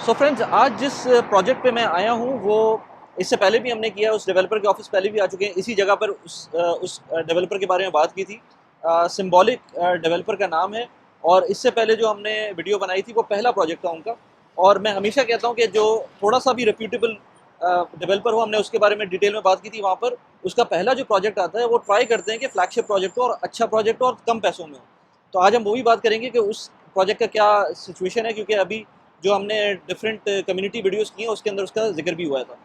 So friends, आज जिस project पे मैं आया हूँ वो इससे पहले भी हमने किया, उस डेवलपर के ऑफिस पहले भी आ चुके हैं। इसी जगह पर उस डेवलपर के बारे में बात की थी। सिंबॉलिक डेवलपर का नाम है, और इससे पहले जो हमने वीडियो बनाई थी वो पहला प्रोजेक्ट था उनका। और मैं हमेशा कहता हूँ कि जो थोड़ा सा भी रेप्यूटेबल डेवलपर हो, हमने उसके बारे में डिटेल में बात की थी वहाँ पर। उसका पहला जो प्रोजेक्ट आता है वो ट्राई करते हैं कि फ्लैगशिप प्रोजेक्ट हो और अच्छा प्रोजेक्ट हो और कम पैसों में हो। तो आज हम वो भी बात करेंगे कि उस प्रोजेक्ट का क्या सिचुएशन है, क्योंकि अभी जो हमने डिफरेंट कम्युनिटी वीडियोस की हैं उसके अंदर उसका जिक्र भी हुआ था।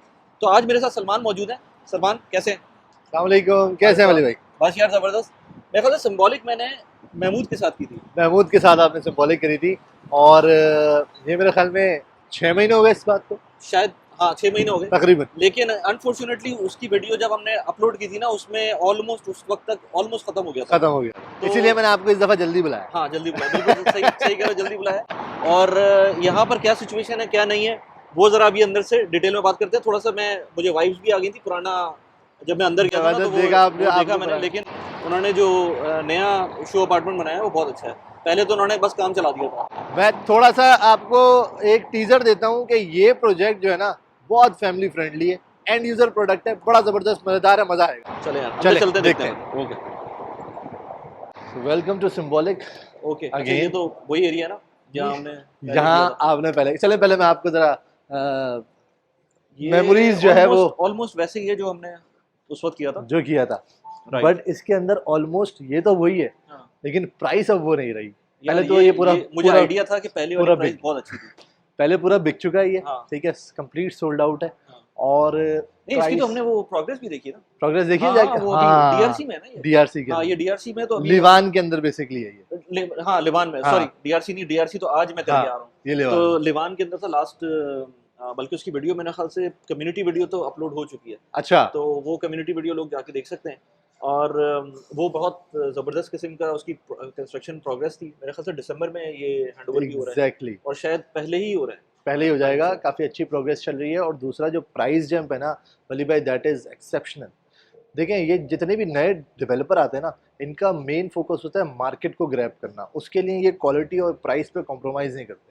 तो आज मेरे साथ सलमान मौजूद हैं। सलमान, कैसे हैं? अस्सलामुअलैकुम, कैसे हैं वली भाई? बस यार ज़बरदस्त। मेरे ख्याल से सिंबॉलिक मैंने महमूद के साथ की थी। महमूद के साथ आपने सिंबॉलिक करी थी और ये मेरे ख्याल में 6 महीने हो गए इस बात को शायद, हाँ, 6 महीने हो गए। तकरीबन। लेकिन अनफॉर्चुनेटली उसकी वीडियो जब हमने अपलोड की थी ना, उसमें ऑलमोस्ट उस वक्त तक ऑलमोस्ट खत्म हो गया था। खत्म हो गया, तो इसीलिए मैंने आपको इस दफा जल्दी बुलाया। हाँ, जल्दी बुलाया, बिल्कुल सही सही कह रहे हो, जल्दी बुलाया। और यहाँ पर क्या सिचुएशन है क्या नहीं है वो ज़रा अभी अंदर से डिटेल में बात करते हैं। थोड़ा सा मुझे वाइब्स भी आ गई थी पुराना, जब मैं अंदर गया था ना, तो वो देखा मैंने। लेकिन उन्होंने जो नया शो अपार्टमेंट बनाया है वो बहुत अच्छा है। पहले तो उन्होंने बस काम चला दिया था। मैं थोड़ा सा आपको एक टीजर देता हूँ कि ये प्रोजेक्ट जो है ना बहुत फैमिली फ्रेंडली है, एंड यूजर प्रोडक्ट है, बड़ा जबरदस्त मजेदार है, मजा आएगा। चले यार, अंदर चले चलते देखते हैं। हैं। Okay welcome to symbolic okay. अच्छा, ये अगेन। तो वही एरिया है ना जहाँ हमने पहले किया यहाँ था। आपने पहले मैं आपको जरा ये मेमोरीज जो है वो ऑलमोस्ट वैसे ही है जो हमने उस वक्त किया था। जो किया था, राइट। बट इसके अंदर ऑलमोस्ट ये तो वही है, हाँ। लेकिन प्राइस अब वो नहीं रही। यार, पहले तो ये पूरा मुझे पूरा आइडिया था कि पहले वाली पूरा प्राइस बिक बहुत अच्छी थी। पहले पूरा बिक चुका है ये। हाँ। ठीक है, कंप्लीट सोल्ड आउट है। हाँ। और नहीं, इसकी तो प्राइस हमने वो प्रोग्रेस भी देखी है ना। प्रोग्रेस देखिए हाँ हाँ, जाके। वो अभी हाँ, डीआरसी में है ना ये। डीआरसी के हाँ, ये अंदर, डीआरसी में तो अभी लिवान के अंदर बेसिकली है ये। हाँ, लिवान में, सॉरी, हाँ डीआरसी नहीं, डीआरसी तो आज मैं करके हाँ, आ रहा हूँ। ये लिवान तो में। लिवान के अंदर था लास्ट, बल्कि उसकी वीडियो मेरे ख्याल से कम्युनिटी वीडियो तो अपलोड हो चुकी है। अच्छा, तो वो कम्युनिटी वीडियो लोग जाके देख सकते हैं। और वो बहुत ज़बरदस्त किस्म का उसकी कंस्ट्रक्शन प्रोग्रेस थी। मेरे ख्याल से दिसंबर में ये हैंडओवर भी हो रहा है, एग्जैक्टली और शायद पहले ही हो रहा है। पहले ही हो टाइम जाएगा। से। काफी अच्छी प्रोग्रेस चल रही है। और दूसरा जो प्राइस जंप है ना वली भाई, दैट इज एक्सेप्शनल। देखें, ये जितने भी नए डेवलपर आते हैं ना, इनका मेन फोकस होता है मार्केट को ग्रैब करना। उसके लिए ये क्वालिटी और प्राइस पे कॉम्प्रोमाइज़ नहीं करते।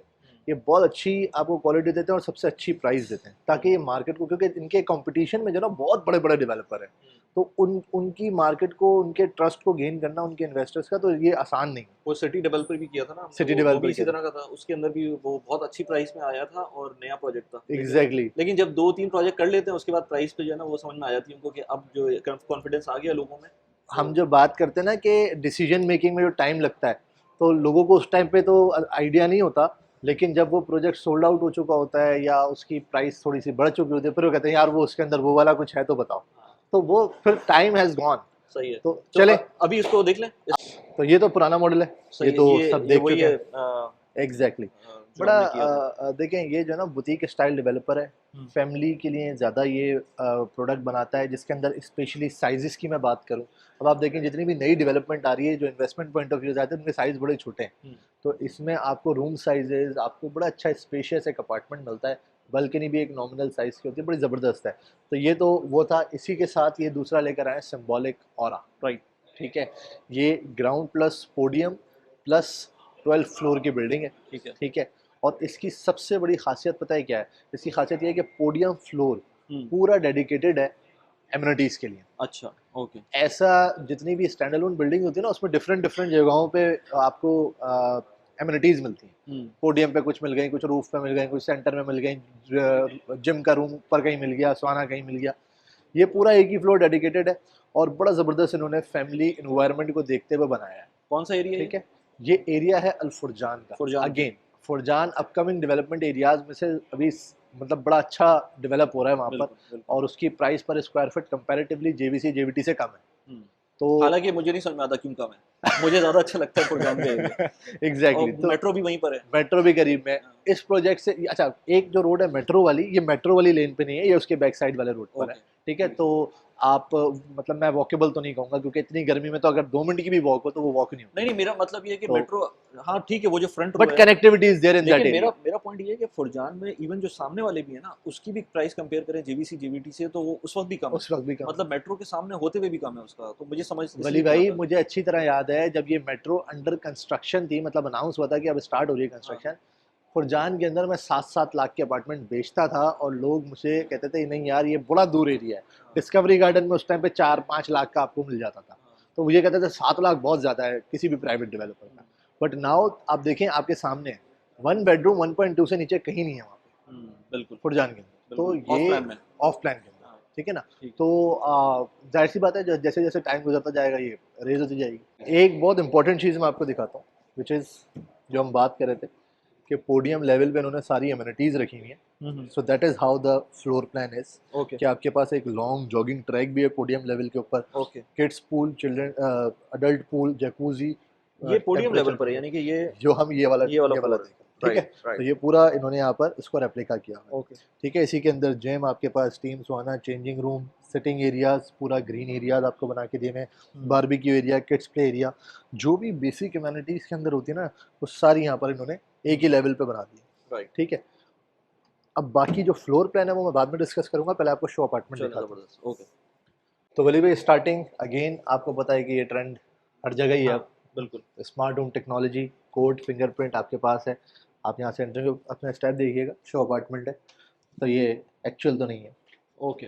ये बहुत अच्छी आपको क्वालिटी देते हैं और सबसे अच्छी प्राइस देते हैं, ताकि ये मार्केट को, क्योंकि इनके कंपटीशन में जो ना बहुत बड़े बड़े डेवलपर हैं, तो उनकी मार्केट को, उनके ट्रस्ट को गेन करना, उनके इन्वेस्टर्स का, तो ये आसान नहीं है। वो सिटी डेवलपर भी किया था ना हमने, सिटी वो भी डेवलपर इसी के तरह का था। उसके अंदर भी वो बहुत अच्छी प्राइस में आया था और नया प्रोजेक्ट था। एग्जैक्टली। लेकिन जब 2-3 प्रोजेक्ट कर लेते हैं उसके बाद प्राइस पे जो है ना वो समझ में आ जाती है उनको कि अब जो कॉन्फिडेंस आ गया लोगों में। हम जो बात करते हैं ना कि डिसीजन मेकिंग में जो टाइम लगता है, तो लोगों को उस टाइम पे तो आइडिया नहीं होता, लेकिन जब वो प्रोजेक्ट सोल्ड आउट हो चुका होता है या उसकी प्राइस थोड़ी सी बढ़ चुकी होती है, फिर वो कहते हैं यार वो उसके अंदर वो वाला कुछ है तो बताओ। तो वो फिर टाइम हैज़ गॉन। सही है। तो चले, अभी इसको देख लें। तो ये तो पुराना मॉडल है, सही ये है, तो सब देख वही चुके है हैं। एग्जैक्टली। जो बड़ा हमने किया था। देखें, ये जो है ना बुटीक स्टाइल डेवलपर है, फैमिली के लिए ज़्यादा ये प्रोडक्ट बनाता है, जिसके अंदर स्पेशली साइजेस की मैं बात करूं, अब आप देखें जितनी भी नई डेवलपमेंट आ रही है, जो इन्वेस्टमेंट पॉइंट ऑफ व्यू जाते हैं, उनके साइज़ बड़े छोटे हैं। तो इसमें आपको रूम साइजेस, आपको बड़ा अच्छा स्पेशियस एक अपार्टमेंट मिलता है। बल्कनी भी एक नॉमिनल साइज़ की होती है, बड़ी ज़बरदस्त है। तो ये तो वो था। इसी के साथ ये दूसरा लेकर आए सिंबॉलिक ऑरा। राइट। ठीक है, ये ground plus podium plus 12 floor की बिल्डिंग है। ठीक है। ठीक है, और इसकी सबसे बड़ी खासियत पता है क्या है? इसकी खासियत ये है कि पोडियम फ्लोर पूरा डेडिकेटेड है एमिनिटीज़ के लिए। अच्छा, ओके। ऐसा जितनी भी स्टैंड अलोन बिल्डिंग होती है ना, उसमें डिफरेंट डिफरेंट जगहों पे आपको एमिनिटीज़ मिलती हैं। पोडियम पे कुछ मिल गई, कुछ रूफ पे मिल गई, कुछ सेंटर में मिल गई, जिम का रूम पर कहीं मिल गया, सवाना कहीं मिल गया। ये पूरा एक ही फ्लोर डेडिकेटेड है, और बड़ा ज़बरदस्त इन्होंने फैमिली इन्वायरमेंट को देखते हुए बनाया है। कौन सा एरिया? ठीक है, ये एरिया है अल का। अगेन फुरजान अपकमिंग डेवलपमेंट एरियाज में से अभी मतलब बड़ा अच्छा डेवलप हो रहा है वहाँ पर, और उसकी प्राइस पर square feet comparatively JVC JVT से कम है। तो हालांकि मुझे नहीं समझ में आता क्यों कम है। मुझे ज़्यादा अच्छा लगता है फुरजान का एरिया। एग्जैक्टली। तो मेट्रो भी वहीं पर है। मेट्रो भी करीब में। इस प्रोजेक्ट से अच्छा, एक जो रोड है मेट्रो वाली, ये मेट्रो वाली लेन पे नहीं है, ये उसके बैक साइड वाले रोड पर है। ठीक है, तो आप मतलब मैं वॉकेबल तो नहीं कहूँगा, क्योंकि इतनी गर्मी में तो अगर 2 मिनट की भी वॉक हो तो वो वॉक नहीं होगी। नहीं, मेरा मतलब ये है कि तो मेट्रो, हाँ ठीक है, वो जो फ्रंट रो बट है, connectivity is there in that लेकिन एरिया। मेरा पॉइंट ये है कि फुरजान में इवन जो सामने वाले भी है ना, उसकी भी प्राइस कंपेयर करें जेवीसी जेवीटी से तो वो उस वक्त भी कम है। उस वक्त भी कम, मतलब मेट्रो के सामने होते हुए भी कम है उसका। तो मुझे समझ वली भाई मुझे अच्छी तरह याद है जब ये मेट्रो अंडर कंस्ट्रक्शन थी, मतलब अनाउंस हुआ था कि अब स्टार्ट हो रही है कंस्ट्रक्शन, फुरजान के अंदर मैं 7-7 लाख के अपार्टमेंट बेचता था और लोग मुझे कहते थे नहीं यार ये बड़ा दूर एरिया है। डिस्कवरी गार्डन में उस टाइम पे 4-5 लाख का आपको मिल जाता था, तो मुझे कहते थे 7 लाख बहुत ज़्यादा है किसी भी प्राइवेट डेवलपर का। बट नाउ आप देखें आपके सामने 1 बेडरूम 1.2 से नीचे कहीं नहीं है वहाँ पे बिल्कुल फुरजान के अंदर। तो ये ऑफ प्लान के अंदर, ठीक है ना। तो जाहिर सी बात है जैसे जैसे टाइम गुजरता जाएगा ये रेज होती जाएगी। एक बहुत इंपॉर्टेंट चीज़ मैं आपको दिखाता हूँ, विच इज़ जो हम बात कर रहे थे कि पोडियम लेवल पे उन्होंने सारी एमिनिटीज़ रखी हुई हैं। So that is how the floor plan is कि आपके पास एक लॉन्ग जॉगिंग ट्रैक भी है पोडियम लेवल के ऊपर, kids pool, children adult pool, jacuzzi, ये पोडियम लेवल पर है, यानी कि ये जो हम ये वाला देख, ठीक है। तो ये पूरा इन्होंने यहाँ पर इसको रेप्लिका किया है, ठीक है। इसी के अंदर जिम आपके पास, स्टीम सौना, चेंजिंग रूम, सिटिंग एरियाज, पूरा ग्रीन एरियाज आपको बना के दिए हैं, barbecue area, kids play area, जो भी बेसिक एमिनिटीज के अंदर होती है ना वो सारी यहाँ पर इन्होंने एक ही लेवल पे बना दी, ठीक है। अब बाकी जो फ्लोर प्लान है वो मैं बाद में डिस्कस करूंगा, पहले आपको शो अपार्टमेंट दिखाता हूं। तो वली भाई स्टार्टिंग अगेन आपको पता है कि ये ट्रेंड हर जगह ही है। बिल्कुल smart home technology, code, fingerprint आपके पास है। आप यहाँ से एंटर अपना स्टेप देखिएगा, शो अपार्टमेंट है, तो ये एक्चुअल तो नहीं है। ओके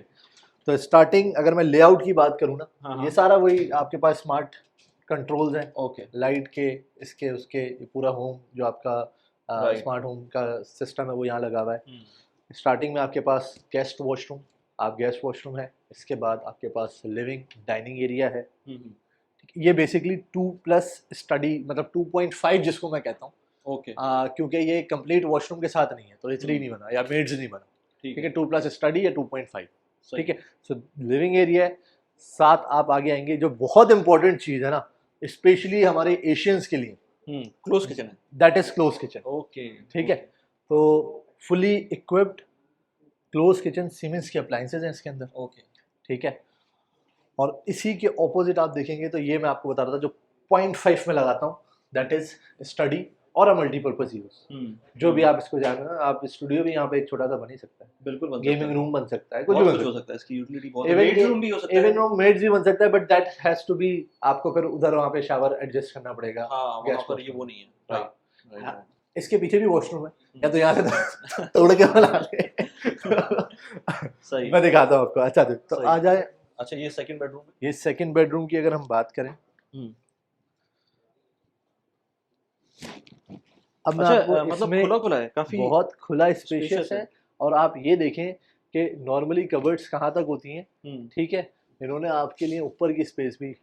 तो स्टार्टिंग अगर मैं लेआउट की बात करूँ ना, ये सारा वही आपके पास स्मार्ट कंट्रोल्स हैं। ओके लाइट के, इसके उसके, ये पूरा होम जो आपका स्मार्ट होम का सिस्टम है वो यहाँ लगा हुआ है। स्टार्टिंग में आपके पास गेस्ट वॉशरूम, आप गेस्ट वॉशरूम है, इसके बाद आपके पास लिविंग डाइनिंग एरिया है। ये बेसिकली 2+ स्टडी, मतलब 2.5 जिसको मैं कहता हूँ, ओके क्योंकि ये कंप्लीट वॉशरूम के साथ नहीं है तो इसलिए नहीं बना, या मेड्स नहीं बना, ठीक है। 2+ स्टडी या 2.5, ठीक है। सो लिविंग एरिया है। साथ आप आगे आएंगे, जो बहुत इंपॉर्टेंट चीज़ है ना स्पेशली हमारे एशियंस के लिए, क्लोज किचन है, that is close kitchen. Okay ठीक है। तो fully equipped close kitchen, siemens के अप्लाइंसेज हैं इसके अंदर, ओके ठीक है। और इसी के ऑपोजिट आप देखेंगे तो ये मैं आपको बता रहा था जो 0.5 में लगाता हूँ, दैट इज स्टडी और अ मल्टीपर्पज यूज। जो भी आप इसको जानो ना, आप स्टूडियो भी यहाँ पे एक छोटा सा बन ही सकता है, बिल्कुल बन गेमिंग रूम बन सकता है, कुछ भी हो सकता है, इसकी यूटिलिटी बहुत है, मेड रूम भी हो सकता है, इवन रूम मेड्स भी बन सकता है, but that has to be, आपको फिर उधर वहाँ पे शावर एडजस्ट करना पड़ेगा। हाँ वहाँ पर ये वो नहीं है, राइट। इसके पीछे भी वॉशरूम है, या तो यहाँ से तोड़ के बना ले। सही, मैं दिखाता हूँ आपको। अच्छा तो आ जाए। अच्छा ये सेकंड बेडरूम है। ये सेकंड बेडरूम की अगर हम बात करें, अब मैं आपको मतलब खुला खुला है, काफी बहुत खुला स्पेशियस है। और आप ये देखें कि नॉर्मली कबर्ड्स कहाँ तक होती हैं, ठीक है, इन्होंने आपके लिए ऊपर की स्पेस भी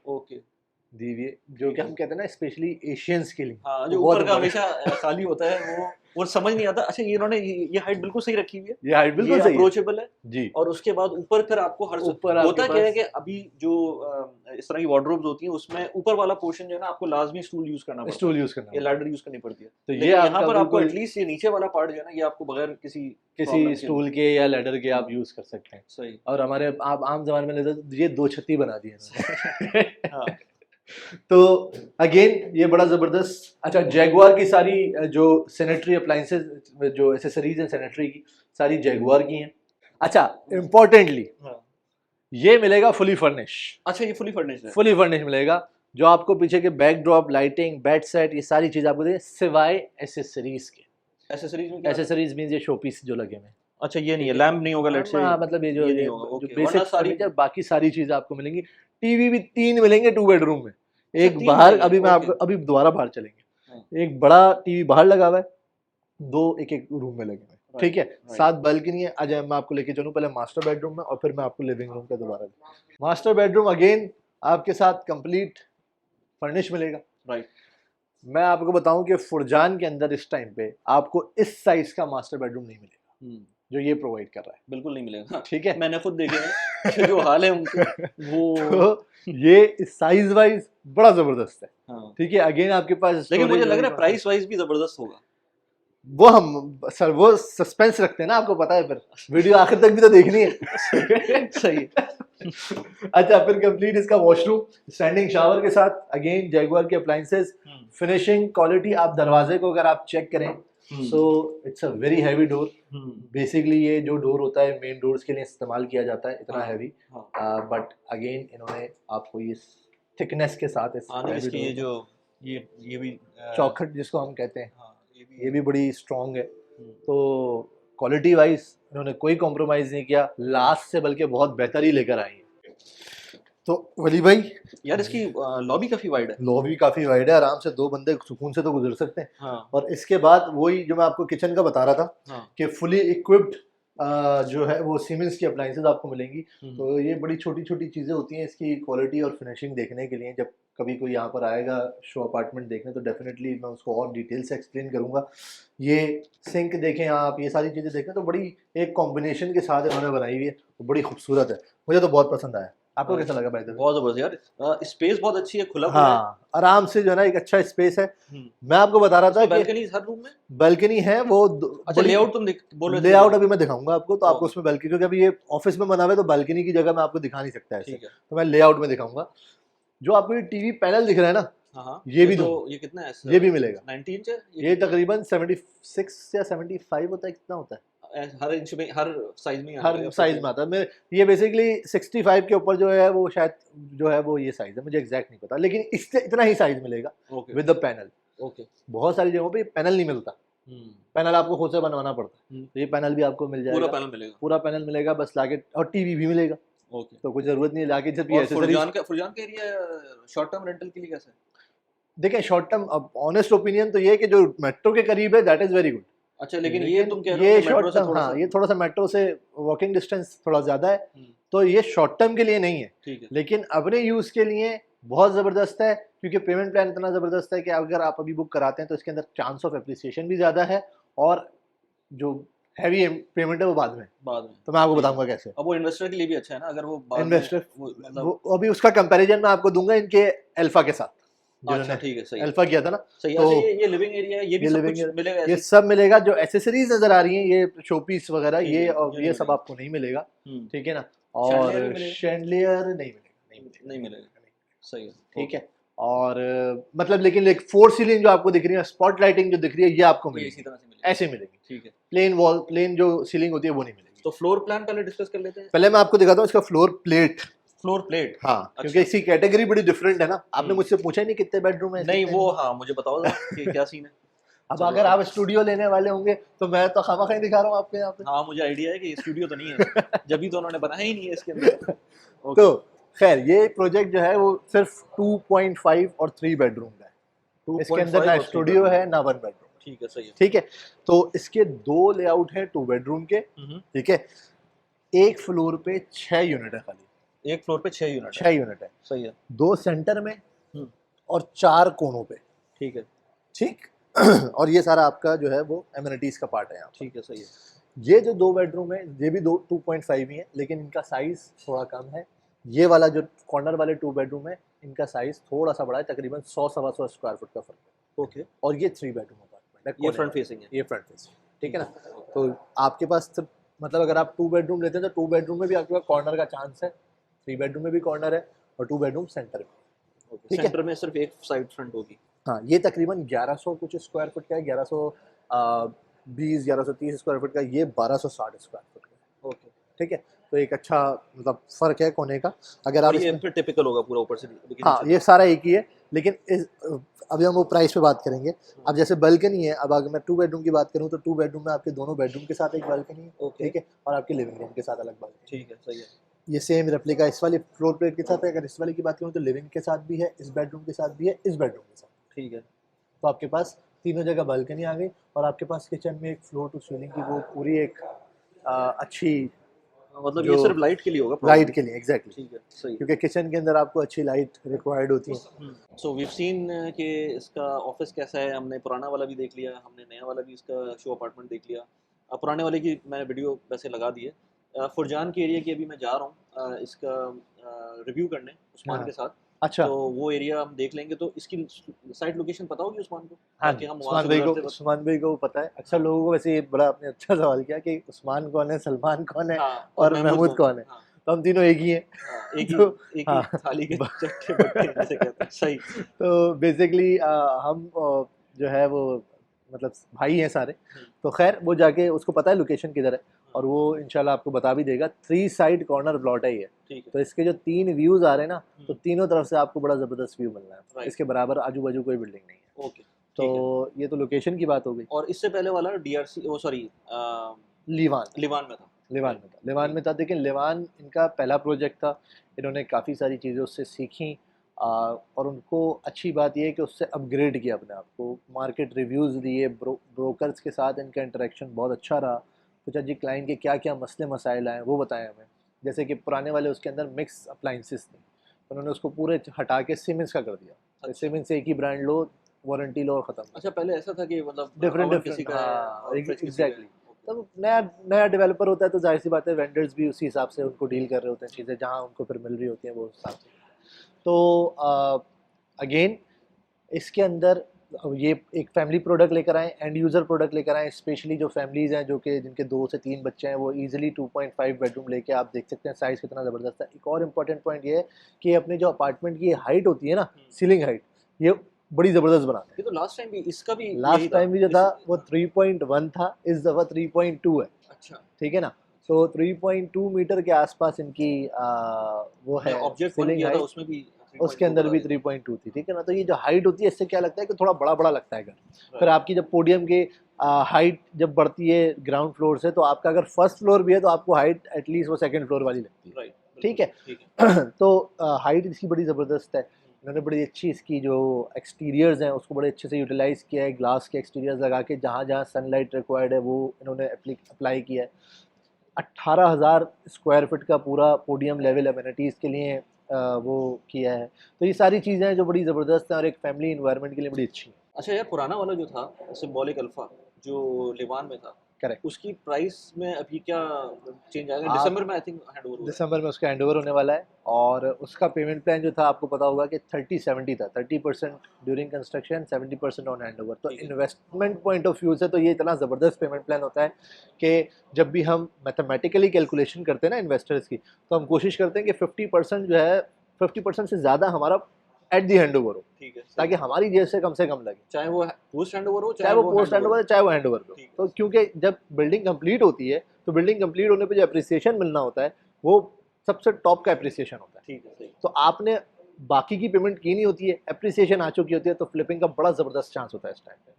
दी हुई है, जो कि हम कहते हैं ना स्पेशली एशियंस के लिए। हाँ, जो ऊपर का हमेशा खाली होता है वो समझ नहीं आता। अच्छा ये इन्होंने ये हाइट बिल्कुल सही रखी हुई है, ये हाइट बिल्कुल सही अप्रोचेबल है जी। और उसके बाद ऊपर फिर आपको हर ऊपर होता क्या है कि अभी जो इस तरह की वार्डरोब्स होती हैं उसमें ऊपर वाला पोर्शन जो है ना आपको लाजमी स्टूल यूज करना पड़ता है, ये लैडर यूज करनी पड़ती है। तो ये यहाँ पर आपको एटलीस्ट ये नीचे वाला पार्ट जो है ना ये आपको बगैर किसी स्टूल के या लैडर के आप यूज कर सकते हैं। सही। और हमारे आप आम जमाने में ये 2 छत्ती बना दी है। तो अगेन ये बड़ा जबरदस्त। अच्छा जैगुआर की सारी जो सैनिटरी अप्लायंसेस, जो एसेसरीज हैं सैनिटरी की, सारी जैगुआर की हैं। अच्छा इम्पोर्टेंटली ये मिलेगा फुली फर्निश। अच्छा ये फुली फर्निश है, फुली फर्निश मिलेगा, जो आपको पीछे के बैकड्रॉप, लाइटिंग, बेड सेट, ये सारी चीज आपको देंगे सिवाय एसेसरीज के। एसेसरीज मींस ये शोपीस जो लगे हुए। अच्छा ये नहीं है, लैंप नहीं होगा, लेट्स से मतलब ये जो बेसिक सारी बाकी सारी चीजें आपको मिलेंगी। टीवी भी 3 मिलेंगे 2 बेडरूम में, एक बाहर, अभी मैं आपको अभी दोबारा बाहर चलेंगे, एक बड़ा टीवी बाहर लगा हुआ है, 2 एक रूम में लगे हुए, ठीक है। 7 बालकनी है। आज मैं आपको लेके चलूं पहले मास्टर बेडरूम में और फिर मैं आपको लिविंग रूम का दोबारा। मास्टर बेडरूम अगेन आपके साथ कंप्लीट फर्निश मिलेगा, राइट। मैं आपको बताऊं कि फुरजान के अंदर इस टाइम पे आपको इस साइज का मास्टर बेडरूम नहीं मिलेगा जो ये प्रोवाइड कर रहा है, बिल्कुल नहीं मिलेगा, ठीक है। मैंने खुद देखे हैं जो हाल है उनके वो तो ये साइज वाइज बड़ा जबरदस्त है, ठीक है। अगेन आपके पास, लेकिन मुझे लग रहा है प्राइस वाइज भी जबरदस्त होगा। वो हम सर वो सस्पेंस रखते हैं ना, आपको पता है, फिर वीडियो आखिर तक भी तो देखनी है। सही। अच्छा फिर कंप्लीट इसका वॉशरूम, स्टैंडिंग शावर के साथ, अगेन जैगुआर के अप्लायंसेस, फिनिशिंग क्वालिटी। आप दरवाजे को अगर आप चेक करें so it's a very heavy door. Basically ये जो डोर होता है मेन डोर्स के लिए इस्तेमाल किया जाता है, इतना हैवी, बट अगेन इन्होंने आपको ये थिकनेस के साथ इसकी ये जो ये भी चौखट जिसको हम कहते हैं, ये भी बड़ी स्ट्रॉन्ग है, तो क्वालिटी वाइज इन्होंने कोई कॉम्प्रोमाइज़ नहीं किया, लास्ट से बल्कि बहुत बेहतर ही लेकर आई है। तो वली भाई, यार इसकी लॉबी काफी वाइड है। लॉबी काफ़ी वाइड है, आराम से 2 बंदे सुकून से तो गुजर सकते हैं। हाँ और इसके बाद वही जो मैं आपको किचन का बता रहा था हाँ। कि फुली इक्विप्ड जो है वो सीमेंस की अप्लाइंसेस आपको मिलेंगी। तो ये बड़ी छोटी छोटी चीज़ें होती हैं इसकी क्वालिटी और फिनिशिंग देखने के लिए। जब कभी कोई यहाँ पर आएगा शो अपार्टमेंट देखने तो डेफिनेटली मैं उसको और डिटेल से एक्सप्लेन करूँगा। ये सिंक देखें आप, ये सारी चीज़ें देखें तो बड़ी एक कॉम्बिनेशन के साथ इन्होंने बनाई हुई है, वो बड़ी खूबसूरत है, मुझे तो बहुत पसंद आया। आपको कैसा लगा भाई? बहुत जबरदस्त यार, स्पेस बहुत अच्छी है, खुला खुला हाँ, आराम से जो है ना एक अच्छा स्पेस है। है। मैं आपको बता रहा था कि बालकनी हर रूम में। बालकनी है वो अच्छा लेआउट तुम बोल रहे थे। लेआउट अभी मैं दिखाऊंगा आपको, तो आपको ओके। उसमें बालकनी, क्योंकि अभी ये ऑफिस में बना हुआ है तो बालकनी की जगह मैं आपको दिखा नहीं सकता ऐसे, ठीक है। तो मैं लेआउट में दिखाऊंगा। जो आपको ये टीवी पैनल दिख रहा है ना, हाँ हाँ, ये भी तो दूंगा, ये कितना है? ये भी मिलेगा। 90 इंच है ये तकरीबन 76 या 75 होता है, कितना होता है? हर इंच में, हर साइज में हर साइज में आता है। मैं ये बेसिकली 65 के ऊपर जो है वो शायद जो है वो ये साइज है, मुझे एग्जैक्ट नहीं पता, लेकिन इससे इतना ही साइज मिलेगा विद द पैनल। ओके। बहुत सारी जगहों पे पैनल नहीं मिलता, पैनल आपको खुद से बनवाना पड़ता है, तो ये पैनल भी आपको मिल जाएगा, पूरा पैनल मिलेगा। पूरा पैनल मिलेगा, बस लाके, और टीवी भी मिलेगा। ओके। तो कुछ जरूरत नहीं है लाके जब ये और एसेसरीज। फुरजान का एरिया शॉर्ट टर्म रेंटल के लिए कैसा है? देखें शॉर्ट टर्म, अब ऑनेस्ट ओपिनियन तो ये है कि जो मेट्रो के करीब है दैट इज वेरी गुड। अच्छा, लेकिन ये तुम कह रहे ये हो मेट्रो शॉर्ट से टर्म, थोड़ा हाँ सा। ये थोड़ा सा मेट्रो से वॉकिंग डिस्टेंस थोड़ा ज्यादा है, तो ये शॉर्ट टर्म के लिए नहीं है, ठीक है। लेकिन अपने यूज के लिए बहुत जबरदस्त है, क्योंकि पेमेंट प्लान इतना जबरदस्त है कि अगर आप अभी बुक कराते हैं तो इसके अंदर चांस ऑफ एप्रिसिएशन भी ज्यादा है, और जो हैवी पेमेंट है वो बाद में। तो मैं आपको बताऊंगा कैसे। अब वो इन्वेस्टर के लिए भी अच्छा है ना, अगर वो बाद इन्वेस्टर मतलब वो अभी उसका कंपैरिजन मैं आपको दूंगा इनके अल्फा के साथ, अच्छा ठीक है, सही है। अल्फा किया था ना, सही है। तो अच्छा, ये लिविंग एरिया है, ये भी सब लिविंग कुछ मिलेगा ये ऐसे? सब मिलेगा। जो एसेसरीज नजर आ रही हैं, ये शोपीस वगैरह, ठीक ये है, और ये ये नहीं सब मिलेगा। आपको नहीं मिलेगा, ठीक है ना। Chandelier भी और मिलेगा? शैंडलियर नहीं मिलेगा। सही है, ठीक है। और मतलब लेकिन एक फोर सीलिंग जो आपको दिख रही है, स्पॉट लाइटिंग जो दिख रही है, ये आपको ये मिलेगी, इसी तरह से मिलेगा। ऐसे मिलेगी। ठीक है। प्लेन वॉल, प्लेन जो सीलिंग होती है वो नहीं मिलेगी। तो फ्लोर प्लान पहले डिस्कस कर लेते हैं। पहले मैं आपको दिखाता हूँ इसका फ्लोर प्लेट। फ्लोर प्लेट, हाँ, क्योंकि इसकी कैटेगरी बड़ी डिफरेंट है ना। आपने मुझसे पूछा ही नहीं कितने बेडरूम है। नहीं वो, हाँ मुझे बताओ जरा कि क्या सीन है। अब अगर आप स्टूडियो लेने वाले होंगे तो मैं तो खामा ही दिखा रहा हूँ आपको यहाँ पे। हाँ मुझे आइडिया है कि स्टूडियो तो नहीं है, जब भी तो उन्होंने बनाया ही नहीं है इसके अंदर। तो खैर ये प्रोजेक्ट जो है वो सिर्फ 2.5 और 3 बेडरूम का है। इसके अंदर ना स्टूडियो है ना 1 बेडरूम। ठीक है, सही है। ठीक है, तो इसके 2 लेआउट है 2 बेडरूम के। ठीक है, एक फ्लोर पे 6 यूनिट है खाली। एक फ्लोर पे 6 यूनिट? 6 यूनिट है, सही है। 2 सेंटर में और 4 कोनों पे। ठीक है। ठीक और ये सारा आपका जो है वो एमिनिटीज का पार्ट है यहाँ। ठीक है, सही है। ये जो 2 बेडरूम है ये भी 2.5 ही है, लेकिन इनका साइज थोड़ा कम है। ये वाला जो कॉर्नर वाले 2 बेडरूम है इनका साइज थोड़ा सा बड़ा है, तकरीबन 100-125 स्क्वायर फुट का फर्क है। ओके। और ये 3 बेडरूम अपार्टमेंट है, ये फ्रंट फेसिंग है? ये फ्रंट फेसिंग, ठीक है ना। तो आपके पास मतलब अगर आप 2 बेडरूम लेते हैं तो 2 बेडरूम में भी आपके पास कॉर्नर का चांस है, 3 बेडरूम में भी कॉर्नर है, और 2 बेडरूम सेंटर में। ठीक है, सेंटर में सिर्फ एक साइड फ्रंट होगी। हाँ, ये तकरीबन 1100 कुछ स्क्वायर फुट का है, 1120 1130 स्क्वायर फुट का, ये 1260 स्क्वायर फुट का है। ओके, ठीक है, तो एक अच्छा मतलब फर्क है कोने का। अगर आप ये फिर टिपिकल होगा पूरा ऊपर से, हाँ ये सारा एक ही है, लेकिन अभी हम वो प्राइस पे बात करेंगे। अब जैसे बालकनी है, अब अगर मैं 2 बेडरूम की बात करूँ तो 2 बेडरूम में आपके दोनों बेडरूम के साथ एक बालकनी है, ठीक है, और आपके लिविंग रूम के साथ अलग बालकनी। ठीक है, सही है। ये सेम रेप्लिका इस वाली फ्लोर प्लेट के साथ है। अगर इस वाली की बात करूँ तो लिविंग के साथ भी है, इस बेडरूम के साथ भी है, इस बेडरूम के साथ। ठीक है, तो आपके पास तीनों जगह बालकनी आ गई, और आपके पास किचन में एक फ्लोर टू सीलिंग की वो पूरी एक अच्छी, मतलब ये सिर्फ लाइट के लिए होगा? लाइट के लिए, एग्जैक्टली। ठीक है, सही है। क्योंकि किचन के अंदर आपको अच्छी लाइट रिक्वायर्ड होती है। सो वी हैव सीन कि इसका ऑफिस कैसा है, हमने पुराना वाला भी देख लिया, हमने नया वाला भी इसका शो अपार्टमेंट देख लिया। पुराने वाले की मैंने वीडियो वैसे लगा दी है। फुरजान के एरिया की अभी मैं जा रहा हूँ इसका रिव्यू करने उस्मान के साथ। अच्छा, तो वो एरिया हम देख लेंगे। तो इसकी साइट लोकेशन पता होगी उस्मान को? हाँ ताकि हम उस्मान भाई को पता है। अक्सर लोगों को वैसे ये बड़ा आपने अच्छा सवाल किया कि उस्मान कौन है, सलमान कौन है, और महमूद कौन है। तो हम तीनों एक ही हैं। एक ही थाली के चट्टे बट्टे जैसे कहते हैं। सही। तो बेसिकली हम जो है वो मतलब भाई हैं सारे। तो खैर वो जाके उसको पता है लोकेशन किधर है, और वो इंशाल्लाह आपको बता भी देगा। 3 साइड कॉर्नर प्लॉट है ये। ठीक है। तो इसके जो 3 व्यूज आ रहे हैं ना, तो तीनों तरफ से आपको बड़ा जबरदस्त व्यू मिल रहा है। Right. इसके बराबर आजू बाजू कोई बिल्डिंग नहीं है। ओके। तो ये तो लोकेशन की बात हो गई। और इससे पहले वाला DRC, वो सॉरी, लीवान लिवान में था। लिवान में था, लिवान में था। देखिए लिवान इनका पहला प्रोजेक्ट था, इन्होंने काफ़ी सारी चीज़ें उससे सीखी, और उनको अच्छी बात ये है कि उससे अपग्रेड किया अपने आप को, मार्केट रिव्यूज़ दिए, ब्रोकर्स के साथ इनका इंटरेक्शन बहुत अच्छा रहा, पूछा जी क्लाइंट के क्या क्या मसले मसाइल आए वो बताएं हमें। जैसे कि पुराने वाले उसके अंदर मिक्स अप्लाइंसेस थी, उन्होंने उसको पूरे हटा के सीमेंस का कर दिया। तो अच्छा सीमेंस से एक ही ब्रांड लो, वारंटी लो और ख़त्म। अच्छा, पहले ऐसा था कि मतलब डिफरेंट अवन किसी डिफरेंट, का है हाँ और फ्रिज किसी का है। एग्जैक्टली। तब नया नया डेवलपर होता है तो जाहिर सी बात है वेंडर्स भी उसी हिसाब से उनको डील कर रहे होते हैं, चीज़ें जहाँ उनको फिर मिल रही होती हैं वो उस हिसाब से। तो अगेन इसके अंदर ये एक फैमिली प्रोडक्ट लेकर आए, एंड यूज़र प्रोडक्ट लेकर आए, स्पेशली जो फैमिलीज़ हैं जो कि जिनके 2 से 3 बच्चे हैं, वो इजीली 2.5 बेडरूम लेके आप देख सकते हैं साइज़ कितना ज़बरदस्त है। एक और इम्पॉर्टेंट पॉइंट ये है कि अपने जो अपार्टमेंट की हाइट होती है ना, सीलिंग हाइट, ये बड़ी ज़बरदस्त बनाते हैं। ये तो लास्ट टाइम भी इसका भी यही लास्ट था टाइम भी जो था वो हाँ। 3.1 था, इस दफ़ा 3.2 है। अच्छा, ठीक है ना, तो 3.2 मीटर के आसपास इनकी वो मैं है ऑब्जेक्ट ऑन सीलिंग किया था हाइट, उसमें भी उसके 3.2 अंदर बता भी दिया 3.2 थी। ठीक है ना, तो ये जो हाइट होती है इससे क्या लगता है कि थोड़ा बड़ा बड़ा लगता है घर। था। फिर राइट आपकी जब पोडियम के हाइट जब बढ़ती है ग्राउंड फ्लोर से, तो आपका अगर फर्स्ट फ्लोर भी है तो आपको हाइट एटलीस्ट वो सेकंड फ्लोर वाली लगती है। राइट, ठीक बिल्कुल है। ठीक है। तो हाइट इसकी बड़ी ज़बरदस्त है, इन्होंने बड़ी अच्छी इसकी जो एक्सटीरियर्स हैं उसको बड़े अच्छे से यूटिलाइज़ किया है, ग्लास के एक्सटीरियर्स लगा के जहाँ जहाँ सनलाइट रिक्वायर्ड है वो इन्होंने अप्लाई किया है। 18,000 स्क्वायर फीट का पूरा पोडियम लेवल अमेनिटीज़ के लिए वो किया है। तो ये सारी चीज़ें हैं जो बड़ी ज़बरदस्त हैं और एक फैमिली इन्वायरमेंट के लिए बड़ी अच्छी हैं। अच्छा यार, पुराना वाला जो था सिंबॉलिक अल्फा, जो लिवान में था, करेक्ट। उसकी प्राइस में अभी क्या चेंज आएगा? आप दिसंबर में आई थिंक हैंड ओवर हुआ है। दिसंबर में उसका हैंडओवर होने वाला है, और उसका पेमेंट प्लान जो था आपको पता होगा कि 30-70 था, 30% ड्यूरिंग कंस्ट्रक्शन, 70% ऑन हैंडओवर। तो ठीक है। इन्वेस्टमेंट पॉइंट ऑफ व्यू से तो ये इतना ज़बरदस्त पेमेंट प्लान होता है कि जब भी हम मैथमेटिकली कैलकुलेशन करते हैं ना इन्वेस्टर्स की, तो हम कोशिश करते हैं कि 50% जो है, 50% से ज़्यादा हमारा एट दी हैंडओवर हो, ठीक है, सही ताकि है। हमारी जेब से कम लगे, चाहे वो पोस्ट हैंड ओवर हो, चाहे चाहे वो वो पोस्ट हैंड ओवर हैंडओवर हो। है चाहे वो हैंडओवर हो। ठीक है, तो क्योंकि जब बिल्डिंग कंप्लीट होती है तो बिल्डिंग कंप्लीट होने पे जो अप्रिसिएशन मिलना होता है वो सबसे टॉप का अप्रिसिएशन होता है। ठीक है, सही। तो आपने बाकी की पेमेंट की नहीं होती है, अप्रिसिएशन आ चुकी होती है, तो फ्लिपिंग का बड़ा ज़बरदस्त चांस होता है इस टाइम पे।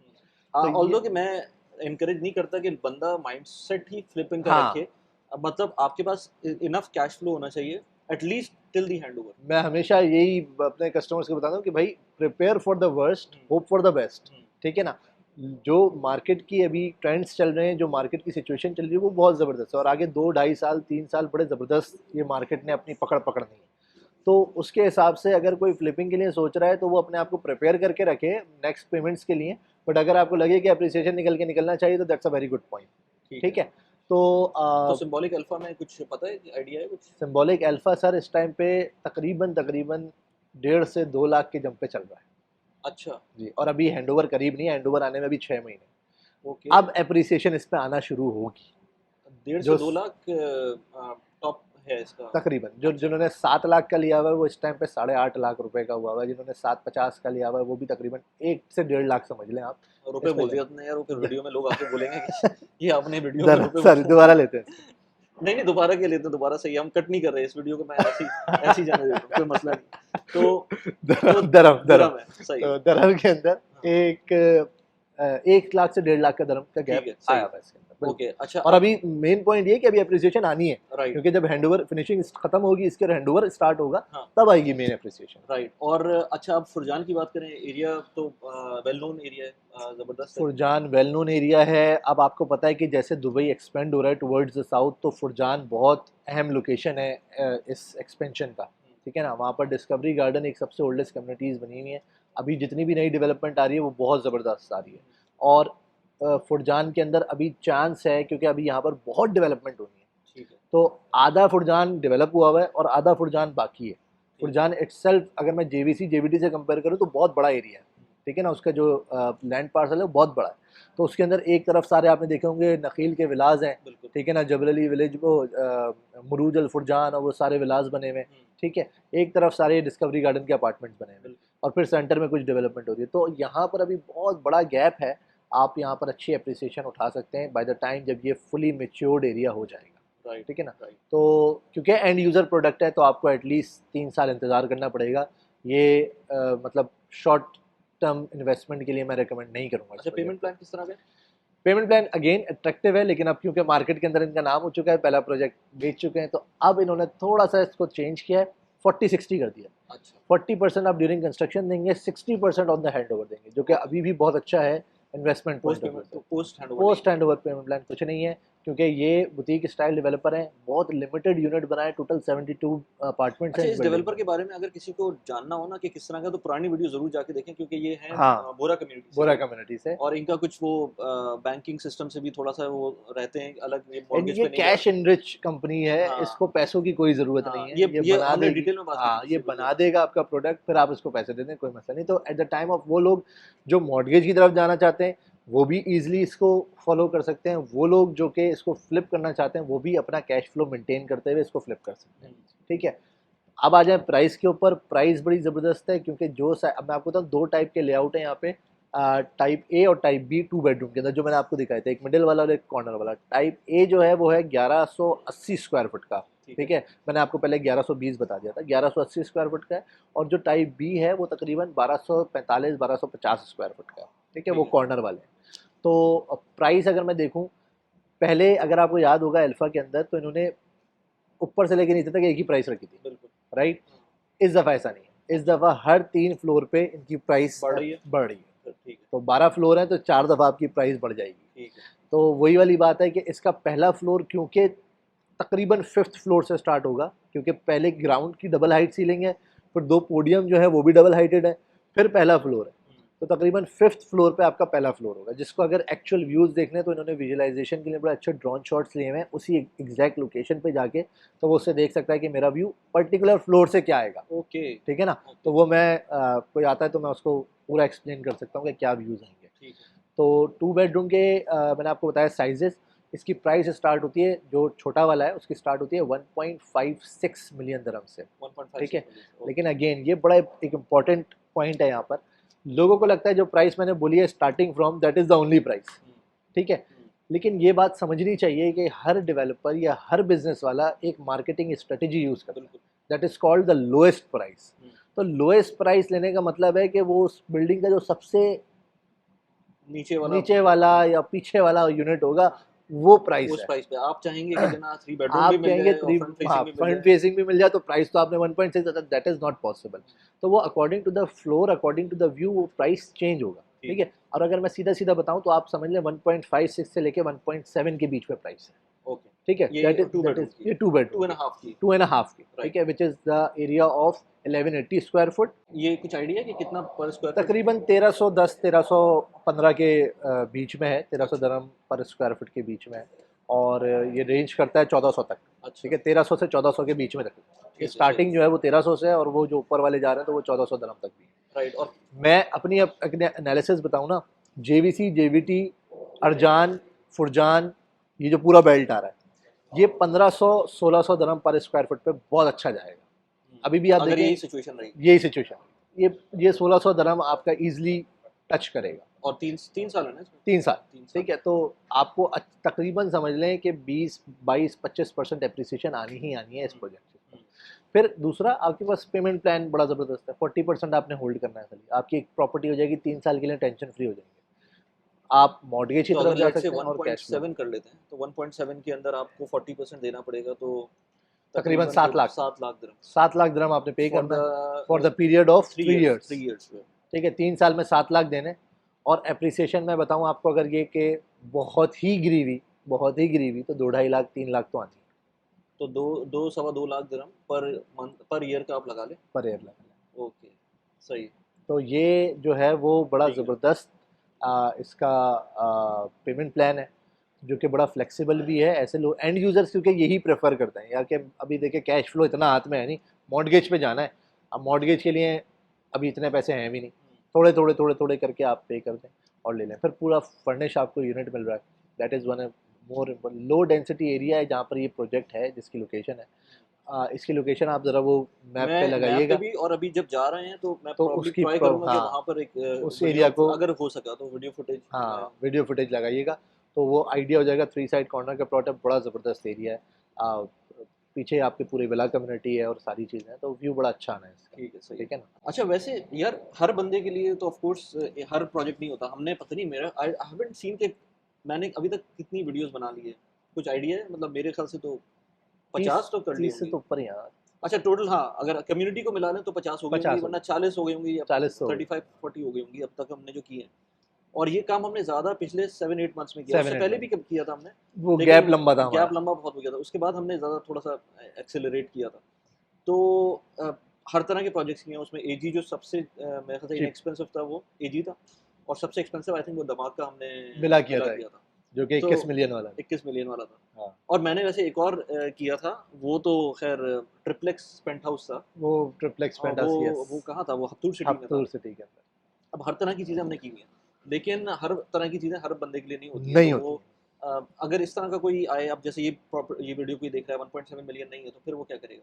तो ये ऑल्दो कि मैं एनकरेज नहीं करता कि बंदा माइंडसेट ही फ्लिपिंग का हाँ, रखे। अब मतलब आपके पास इनफ कैश फ्लो होना चाहिए at least till the hand over. मैं हमेशा यही अपने कस्टमर्स को बताता हूँ कि भाई prepare for the worst, hope for the best. ठीक है ना, जो मार्केट की अभी ट्रेंड्स चल रहे हैं, जो मार्केट की सिचुएशन चल रही है वो बहुत ज़बरदस्त है, और आगे 2-2.5 साल 3 साल बड़े ज़बरदस्त ये मार्केट ने अपनी पकड़ पकड़नी है। तो उसके हिसाब से अगर कोई फ्लिपिंग के लिए सोच रहा है तो वो अपने आप को प्रिपेयर करके रखे नेक्स्ट पेमेंट्स के लिए। बट अगर आपको लगे कि अप्रिसिएशन निकलना चाहिए तो that's a very good point. ठीक है। तो तो सिंबॉलिक अल्फा में कुछ पता है, आइडिया है कुछ? सिंबॉलिक अल्फा सर इस टाइम पे तकरीबन तकरीबन 1.5 से 2 लाख के जंप पे चल रहा है अच्छा, जी, और अभी हैंडओवर करीब नहीं है, हैंडओवर आने में अभी 6 महीने। ओके। अब अप्रिसिएशन इस पे आना शुरू होगी। 1.5 से 2 लाख टॉप है इसका। तकरीबन जो अच्छा, जिन्होंने 7 लाख का लिया हुआ है वो इस टाइम पे 8.5 लाख रुपए का हुआ हुआ है, जिन्होंने 750 का लिया हुआ है वो भी तकरीबन 1 से 1.5 लाख समझ लें आप। रुपए इस पे बोल ले दिया तुमने यार, वो फिर वीडियो में लोग आके बोलेंगे कि ये आपने वीडियो में रुपए सॉरी दोबारा लेते हैं। नहीं नहीं, दोबारा के लिए तो दोबारा सही है, हम कट नहीं कर रहे इस वीडियो को, मैं ऐसी जाने देता हूँ, कोई मसला नहीं। तो दरम दरम। दिरहम है, सही। तो दरम के अंदर हाँ, एक 1 लाख से 1.5 लाख का दरम का ठीक गैप है, सही आया है। हुआ है इसके अंदर, बिल्कुल। ओके, अच्छा और अब अभी मेन पॉइंट ये कि अभी अप्रिसिएशन आनी है, राइट, क्योंकि जब हैंडओवर फिनिशिंग खत्म होगी इसके और हैंडओवर स्टार्ट होगा हाँ, तब आएगी मेन अप्रिसिएशन। राइट। और अच्छा, अब फुरजान की बात करें, एरिया तो वेल नोन एरिया है, ज़बरदस्त है। फुरजान वेल नोन एरिया है। अब आपको पता है कि जैसे दुबई एक्सपेंड हो रहा है टुवर्ड्स द साउथ, तो फुरजान बहुत अहम लोकेशन है इस एक्सपेंशन का। ठीक है ना, वहाँ पर डिस्कवरी गार्डन एक सबसे ओल्डेस्ट कम्युनिटीज़ बनी हुई है। अभी जितनी भी नई डेवलपमेंट आ रही है वो बहुत ज़बरदस्त आ रही है, और फुरजान के अंदर अभी चांस है क्योंकि अभी यहाँ पर बहुत डेवलपमेंट होनी है। ठीक है, तो आधा फुरजान डेवलप हुआ हुआ है और आधा फुरजान बाकी है। ठीक। फुरजान इटसेल्फ अगर मैं जेवीसी जेवीडी से कंपेयर करूँ तो बहुत बड़ा एरिया है। ठीक है ना, उसका जो लैंड पार्सल है वो बहुत बड़ा है। तो उसके अंदर एक तरफ सारे आपने देखे होंगे नखील के विलाज हैं। बिल्कुल। ठीक है ना, जबल अली विलेज वो मुरूज अल फुरजान और वो सारे विलाज बने हुए हैं। ठीक है, एक तरफ सारे डिस्कवरी गार्डन के अपार्टमेंट्स बने हुए हैं, और फिर सेंटर में कुछ डेवलपमेंट हो रही है। तो यहाँ पर अभी बहुत बड़ा गैप है, आप यहाँ पर अच्छी अप्रिसिएशन उठा सकते हैं बाय द टाइम जब ये फुली मेच्योर्ड एरिया हो जाएगा। राइट, ठीक है ना, राइट। तो क्योंकि एंड यूज़र प्रोडक्ट है तो आपको एटलीस्ट 3 साल इंतज़ार करना पड़ेगा। ये मतलब शॉर्ट टर्म इन्वेस्टमेंट के लिए मैं रेकमेंड नहीं करूँगा। अच्छा, पेमेंट प्लान किस तरह का है? पेमेंट प्लान अगेन अट्रैक्टिव है, लेकिन अब क्योंकि मार्केट के अंदर इनका नाम हो चुका है, पहला प्रोजेक्ट बेच चुके हैं, तो अब इन्होंने थोड़ा सा इसको चेंज किया है, 40-60 कर दिया। अच्छा, 40% आप ड्यूरिंग कंस्ट्रक्शन देंगे, 60% ऑन द हैंड ओवर देंगे, जो कि अभी भी बहुत अच्छा है investment post point of payment view से। Post handover post hand over payment plan कुछ नहीं है, क्योंकि ये बुटीक स्टाइल डेवलपर हैं, बहुत लिमिटेड यूनिट बनाए, टोटल 72 अपार्टमेंट्स अच्छा, हैं इस बिल्डिंग डेवलपर में। के बारे में अगर किसी को जानना हो ना कि किस तरह का, तो पुरानी वीडियो जरूर जाके देखें, क्योंकि ये है हाँ, बोरा कम्युनिटी से बोरा कम्युनिटी से। और इनका कुछ वो बैंकिंग सिस्टम से भी थोड़ा सा वो रहते हैं अलग, ये एंड मॉर्गेज ये पे नहीं कैश इनरिच कंपनी है, हाँ, इसको पैसों की कोई ज़रूरत हाँ, नहीं है, ये ये बना हमने देगी। डिटेल में बात की हाँ, थी ये पिछले बना वीडियो देगा आपका प्रोडक्ट, फिर आप उसको पैसे दे दें, कोई मसला नहीं। तो एट द टाइम ऑफ वो लोग जो मॉर्गेज की तरफ जाना चाहते हैं, वो भी ईजिली इसको फॉलो कर सकते हैं। वो लोग जो कि इसको फ्लिप करना चाहते हैं, वो भी अपना कैश फ्लो मेंटेन करते हुए इसको फ्लिप कर सकते हैं। ठीक है, अब आ जाए प्राइस के ऊपर। प्राइस बड़ी ज़बरदस्त है, क्योंकि अब मैं आपको बताऊँ, दो टाइप के लेआउट हैं यहाँ पे, टाइप ए और टाइप बी, 2 बेडरूम के अंदर, जो मैंने आपको दिखाए थे, एक मिडिल वाला और एक कॉर्नर वाला। टाइप ए जो है वो है 1180 स्क्वायर फुट का। ठीक है, मैंने आपको पहले 1120 बता दिया था, 1180 स्क्वायर फुट का है। और जो टाइप बी है वो तकरीबन 1245-1250 स्क्वायर फुट का है। ठीक है, वो कॉर्नर वाले हैं। तो प्राइस अगर मैं देखूँ, पहले अगर आपको याद होगा अल्फा के अंदर, तो इन्होंने ऊपर से लेकर नीचे तक एक ही प्राइस रखी थी, बिल्कुल राइट। इस दफ़ा ऐसा नहीं है, इस दफ़ा हर 3 फ्लोर पे इनकी प्राइस बढ़ रही है। बढ़ रही है। ठीक है, तो 12 फ्लोर है, तो 4 दफ़ा आपकी प्राइस बढ़ जाएगी। ठीक है, तो वही वाली बात है कि इसका पहला फ्लोर क्योंकि तकरीबन 5th फ्लोर से स्टार्ट होगा, क्योंकि पहले ग्राउंड की डबल हाइट सीलिंग है, फिर 2 पोडियम जो है वो भी डबल हाइटेड है, फिर पहला फ्लोर है। तो तकरीबन 5th फ्लोर पे आपका पहला फ्लोर होगा, जिसको अगर एक्चुअल व्यूज़ देखने हैं, तो इन्होंने विजुअलाइजेशन के लिए बड़े अच्छे ड्रोन शॉट्स लिए हुए हैं उसी एग्जैक्ट लोकेशन पे जाके, तो वो उससे देख सकता है कि मेरा व्यू पर्टिकुलर फ्लोर से क्या आएगा। ओके, ठीक है ना, तो वो मैं कोई आता है तो मैं उसको पूरा एक्सप्लेन कर सकता हूँ कि क्या व्यूज़ आएंगे। ठीक है, तो 2 बेडरूम के मैंने आपको बताया साइजेस। इसकी प्राइस स्टार्ट होती है, जो छोटा वाला है उसकी स्टार्ट होती है 1.56 मिलियन दिरहम से। 1.5 ठीक है, ओके, लेकिन अगेन ये बड़ा एक इम्पॉर्टेंट पॉइंट है यहाँ पर। लोगों को लगता है जो प्राइस मैंने बोली है starting from, that is the only price. ठीक है, लेकिन ये बात समझनी चाहिए कि हर डेवलपर या हर बिजनेस वाला एक मार्केटिंग स्ट्रेटेजी यूज़ करता है, बिल्कुल, that is called the lowest price. तो लोएस्ट प्राइस लेने का मतलब है कि वो उस बिल्डिंग का जो सबसे नीचे वाला या पीछे वाला यूनिट होगा, वो प्राइस उस है। प्राइस पे आप चाहेंगे कि जना 3 बेडरूम भी आप मिल कहेंगे जाए और 3, फ्रंट हाँ, फेसिंग भी मिल फ्रंट जाए। फेसिंग भी मिल जाए, तो प्राइस तो आपने 1.6, दैट इज़ नॉट पॉसिबल। तो वो according to the floor, according to the view, वो प्राइस चेंज होगा। ठीक है, और अगर मैं सीधा सीधा बताऊं तो आप समझ लें 1.56 से लेके 1.7 के बीच में प्राइस है। ओके, ठीक है, ये दैट 2 इज बेडरूम की, ये 2 बेडरूम 2.5 की, 2.5 की। राइट। ठीक है, which is the area of 1180 square foot. ये कुछ आइडिया कि कितना पर स्क्वायर फुट? तकरीबन 1310-1315 के बीच में है, 1300 अच्छा, दरम पर स्क्वायर फुट के बीच में है। और ये रेंज करता है 1400 तक। अच्छा, ठीक है, 1300 से 1400 के बीच में रखते हैं। ठीक है, स्टार्टिंग जो है वो 1300 से है, और वो जो ऊपर वाले जा रहे हैं तो वो 1400 दरम तक भी है। राइट। और मैं अपनी एनालिसिस बताऊँ ना, जेवीसी, जेवीटी, अरजान, फुरजान, ये जो पूरा बेल्ट आ रहा है, ये 1500-1600 दरम पर स्क्वायर फुट पे बहुत अच्छा जाएगा। अभी भी आप अगर देखें, यही सिचुएशन रही, यही सिचुएशन, ये 1600 दरम आपका ईजिली टच करेगा। और 3 साल है ना इसमें? 3 साल। 3 साल, ठीक है, तो आपको तकरीबन समझ लें कि 20-22-25% एप्रिसिएशन आनी ही आनी है इस प्रोजेक्ट से। फिर दूसरा, आपके पास पेमेंट प्लान बड़ा ज़बरदस्त है। 40% आपने होल्ड करना है खाली, आपकी एक प्रॉपर्टी हो जाएगी, 3 साल के लिए टेंशन फ्री हो जाएंगे। आप मॉर्गेज की तो तरफ अगर जा लेट्स से सकते हैं और कैश फ्लो। 1.7 कर लेते हैं, तो 1.7 के अंदर आपको 40% देना पड़ेगा, तो तकरीबन 7 लाख 7 लाख दिरहम 7 लाख दिरहम आपने पे फॉर करना है the for the period of 3 years. 3 years पे। ठीक है, 3 साल में 7 लाख देने। और एप्रिसिएशन मैं बताऊं आपको, अगर ये कि बहुत ही गिरी तो 2-2.5 लाख 3 लाख तो आती है तो 2 2 लाख दिरहम पर मंथ पर ईयर का आप लगा लें। पर ईयर लगा। ओके, सही, तो ये जो है वो बड़ा ठीक है। ज़बरदस्त इसका पेमेंट प्लान है, जो कि बड़ा फ्लेक्सिबल भी है। ऐसे लोग एंड यूज़र्स क्योंकि यही प्रेफर करते हैं यार, कि अभी देखिए कैश फ्लो इतना हाथ में है नहीं, मॉर्गेज पे जाना है। अब मॉर्गेज के लिए अभी इतने पैसे हैं भी नहीं, थोड़े करके आप पे कर दें और ले लें, फिर पूरा फर्निश आपको यूनिट मिल रहा है। That is one more low density area है जहाँ पर ये प्रोजेक्ट है, जिसकी लोकेशन है। इसकी लोकेशन आप ज़रा वो मैप पे मैं मैप पे लगाइएगा, भी, और अभी जब जा रहे हैं तो मैं तो प्रॉब्ली उसकी ट्राई करूंगा कि हाँ, वहाँ पर एक उस वीडियो, एरिया को, अगर हो सका तो वीडियो फुटेज हाँ, वीडियो फुटेज लगाइएगा, तो वो आइडिया हो जाएगा। 3 साइड कॉर्नर का प्लॉट है, बड़ा ज़बरदस्त एरिया है। पीछे आपके पूरे विला कम्युनिटी है और सारी चीज़ें हैं, तो व्यू बड़ा अच्छा आना है इसका। ठीक है, सही ठीक है ना? अच्छा वैसे यार हर बंदे के लिए तो ऑफ कोर्स हर प्रोजेक्ट नहीं होता। हमने पता नहीं मेरा आई हैवंट सीन के मैंने अभी तक कितनी वीडियोस बना ली है, कुछ आइडिया है? मतलब मेरे ख्याल से तो 30 50 तो कर ली 30 से होंगी। तो ऊपर ही यार। अच्छा टोटल, हाँ अगर कम्युनिटी को मिला लें तो 50 हो गई होंगी, 50 हो वरना गए, 40 हो गई होंगी या 40 तो हो गए। 35-40 हो गई होंगी अब तक हमने जो की है। और ये काम हमने ज़्यादा पिछले 7-8 मंथ्स में किया, उससे 7-8 पहले मंथ भी कब किया था हमने, वो गैप लेकिन लंबा था गैप हमारा। लंबा बहुत हो गया था। उसके बाद हमने ज़्यादा थोड़ा सा एक्सेलरेट किया था। तो अ, हर तरह के प्रोजेक्ट्स किए हैं उसमें। एजी जो सबसे मेरे ख्याल से चिप इनएक्सपेंसिव था वो एजी था, और सबसे एक्सपेंसिव आई थिंक वो दमाग का हमने मिला किया मिला था, किया था। जो कि तो 21 मिलियन वाला। 21 मिलियन वाला था। हाँ, और मैंने वैसे एक और किया था, वो तो खैर ट्रिप्लेक्स पेंट हाउस था। वो ट्रिप्लेक्स और पेंटास, यस। वो कहाँ था? वो हथूर सिटी में था। हफ्तूर सिटी के अंदर अब हर तरह की चीज़ें हमने की हुई हैं, लेकिन हर तरह की चीज़ें हर बंदे के लिए नहीं होती हैं। नहीं तो होती वो है। अगर इस तरह का कोई आए, अब जैसे ये वीडियो कोई देख रहा है 1.7 मिलियन नहीं है, तो फिर वो क्या करेगा?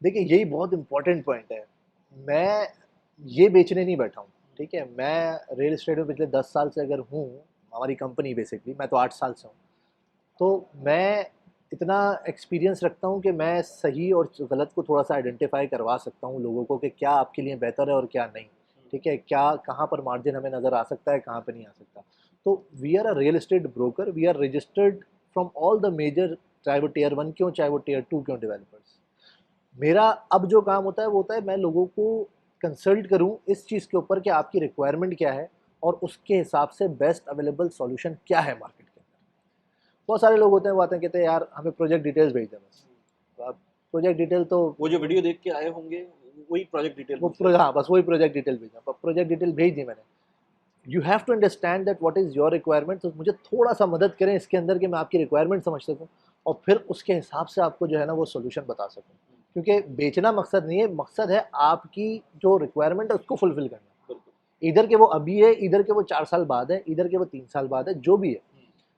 देखिए यही बहुत इंपॉर्टेंट पॉइंट है। मैं ये बेचने नहीं बैठा हूँ, ठीक है? मैं रियल एस्टेट में पिछले 10 साल से अगर हूँ, हमारी कंपनी बेसिकली, मैं तो 8 साल से हूँ। तो मैं इतना एक्सपीरियंस रखता हूँ कि मैं सही और गलत को थोड़ा सा आइडेंटिफाई करवा सकता हूँ लोगों को कि क्या आपके लिए बेहतर है और क्या नहीं। ठीक है? क्या कहाँ पर मार्जिन हमें नज़र आ सकता है, कहाँ पे नहीं आ सकता। तो we are a real estate broker, we are registered from all the major, चाहे वो टियर 1 क्यों, चाहे वो टियर 2 क्यों डेवलपर्स। मेरा अब जो काम होता है वो होता है मैं लोगों को कंसल्ट करूं इस चीज़ के ऊपर कि आपकी रिक्वायरमेंट क्या है और उसके हिसाब से बेस्ट अवेलेबल सॉल्यूशन क्या है मार्केट के अंदर। बहुत सारे लोग होते हैं, वो आते हैं कहते हैं यार हमें प्रोजेक्ट डिटेल्स भेज दें बस। तो आप प्रोजेक्ट डिटेल तो वो जो वीडियो देख के आए होंगे, वही प्रोजेक्ट डिटेल वो पूछ रहे हाँ होंगे। बस वही प्रोजेक्ट डिटेल भेजना, प्रोजेक्ट डिटेल भेज दी मैंने। You have to understand that what is your requirement. तो मुझे थोड़ा सा मदद करें इसके अंदर कि मैं आपकी रिक्वायरमेंट समझ सकूं और फिर उसके हिसाब से आपको जो है ना वो सोल्यूशन बता सकूं। क्योंकि बेचना मकसद नहीं है, मकसद है आपकी जो रिक्वायरमेंट है उसको फुलफिल करना। बिल्कुल। इधर के वो अभी है, इधर के वो 4 साल बाद है, इधर के वो 3 साल बाद है, जो भी है,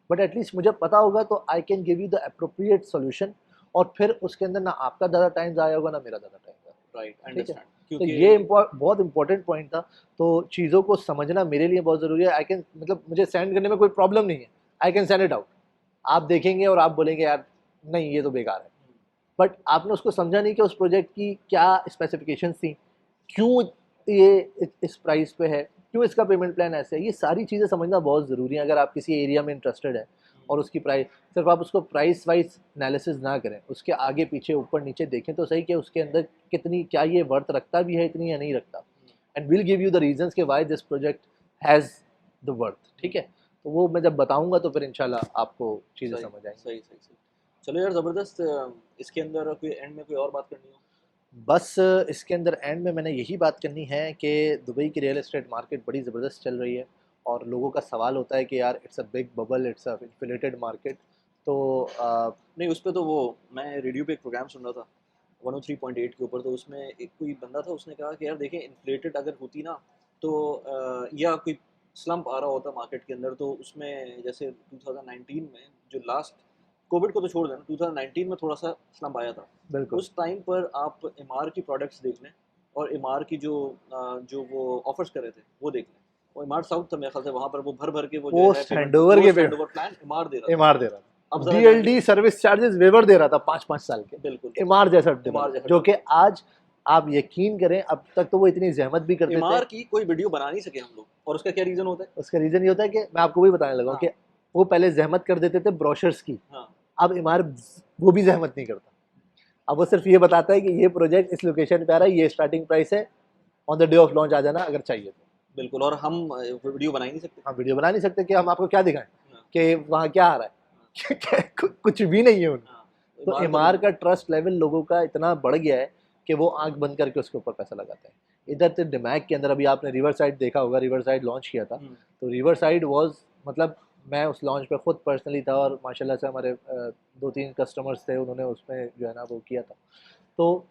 बट एटलीस्ट मुझे पता होगा तो I can give you the appropriate solution. और फिर उसके अंदर ना आपका ज़्यादा टाइम ज़ाया होगा ना मेरा ज़्यादा टाइम ज़ाया। राइट, ठीक है? अंडरस्टैंड। तो क्योंकि ये बहुत इंपॉर्टेंट पॉइंट था। तो चीज़ों को समझना मेरे लिए बहुत ज़रूरी है। आई कैन मतलब मुझे सेंड करने में कोई प्रॉब्लम नहीं है, I can send it out. आप देखेंगे और आप बोलेंगे यार नहीं ये तो बेकार है, बट आपने उसको समझा नहीं कि उस प्रोजेक्ट की क्या स्पेसिफिकेशंस थी, क्यों ये इस प्राइस पे है, क्यों इसका पेमेंट प्लान ऐसे है। ये सारी चीज़ें समझना बहुत ज़रूरी है अगर आप किसी एरिया में इंटरेस्टेड है। और उसकी प्राइस, सिर्फ आप उसको प्राइस वाइज एनालिसिस ना करें, उसके आगे पीछे ऊपर नीचे देखें तो सही कि उसके अंदर कितनी, क्या ये वर्थ रखता भी है इतनी या नहीं रखता। And will give you the reasons कि why this project has the worth. ठीक है? तो वो मैं जब बताऊंगा तो फिर इंशाल्लाह आपको चीज़ें सही समझ आएंगी। सही सही सही। चलो यार ज़बरदस्त। इसके अंदर कोई एंड में कोई और बात करनी हो? बस इसके अंदर एंड में मैंने यही बात करनी है कि दुबई की रियल एस्टेट मार्केट बड़ी ज़बरदस्त चल रही है और लोगों का सवाल होता है कि यार it's a big bubble, it's a inflated market. तो नहीं, उस पे तो वो मैं रेडियो पे एक प्रोग्राम सुन रहा था 103.8 के ऊपर। तो उसमें एक कोई बंदा था, उसने कहा कि यार देखिए इन्फ्लेटेड अगर होती ना, तो या कोई स्लम्प आ रहा होता मार्केट के अंदर, तो उसमें जैसे 2019 में जो लास्ट, कोविड को तो छोड़ देना, 2019 में थोड़ा सा स्लम्प आया था। बिल्कुल उस टाइम पर आप एमआर की प्रोडक्ट्स देख लें और एमआर की जो वो ऑफर्स कर रहे थे वो देख लें। वो एमआर साउथ था मेरे ख्याल से, वहाँ पर वो भर भर के वो जो है पोस्ट पेमेंट, हैंडओवर के पोस्ट पे हैंड ओवर प्लान एमआर दे रहा था। एमआर दे रहा अब था, ज़रा जान के डीएलडी सर्विस चार्जेस वेवर दे रहा था 5-5 साल के, बिल्कुल एमआर जैसा एमआर डेवलपर, जैसा जो कि डेवलपर। आज आप यकीन करें अब तक तो वो इतनी जहमत भी करते थे। एमआर की कोई वीडियो बना नहीं सके हम लोग, और उसका क्या रीज़न होता है? उसका रीज़न ये होता है कि मैं आपको वही बताने लगा हूँ हाँ कि वो पहले जहमत कर देते थे ब्रोशर्स की, हाँ अब एमआर वो भी जहमत नहीं करता। अब वो सिर्फ ये बताता है कि ये प्रोजेक्ट इस लोकेशन पे आ रहा है, ये स्टार्टिंग प्राइस है, on the day of launch आ जाना अगर चाहिए तो। बिल्कुल। और हम वीडियो बना ही नहीं सकते। हम वीडियो बना नहीं सकते कि हम आपको क्या दिखाएं हाँ कि वहाँ क्या आ रहा है कुछ भी नहीं है उनमें। हाँ। तो एमआर तो एमआर का ट्रस्ट लेवल लोगों का इतना बढ़ गया है कि वो आंख बंद करके उसके ऊपर पैसा लगाते हैं। इधर तो दिमाग के अंदर अभी आपने रिवर साइड देखा होगा, रिवर साइड लॉन्च किया था। तो रिवर साइड वॉज मतलब मैं उस लॉन्च पे खुद पर्सनली था और माशाल्लाह से हमारे 2-3 कस्टमर्स थे, उन्होंने उसमें जो है ना वो किया था। तो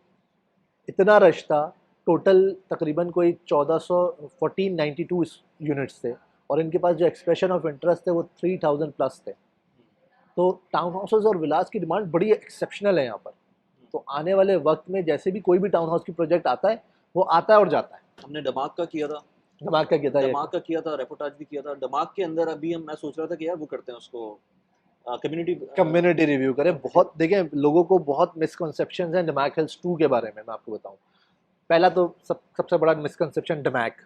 इतना रश था, टोटल तकरीबन कोई 1492 यूनिट्स थे और इनके पास जो एक्सप्रेशन ऑफ इंटरेस्ट थे वो 3000 प्लस थे। तो टाउन हाउसेज और विलास की डिमांड बड़ी एक्सेप्शनल है यहाँ पर। तो आने वाले वक्त में जैसे भी कोई भी टाउन हाउस की प्रोजेक्ट आता है वो आता है और जाता है। हमने दमाग का किया था, दिमाग का कहता है दमाग का किया था, रेपोटाज भी किया था। दमाग के अंदर अभी हम मैं सोच रहा था कि यार वो करते हैं उसको, कम्युनिटी रिव्यू करें। बहुत देखें, लोगों को बहुत मिसकंसेप्शंस हैं डमैक हिल्स 2 के बारे में, मैं आपको बताऊं। पहला तो सबसे बड़ा मिसकंसेप्शन डमैक,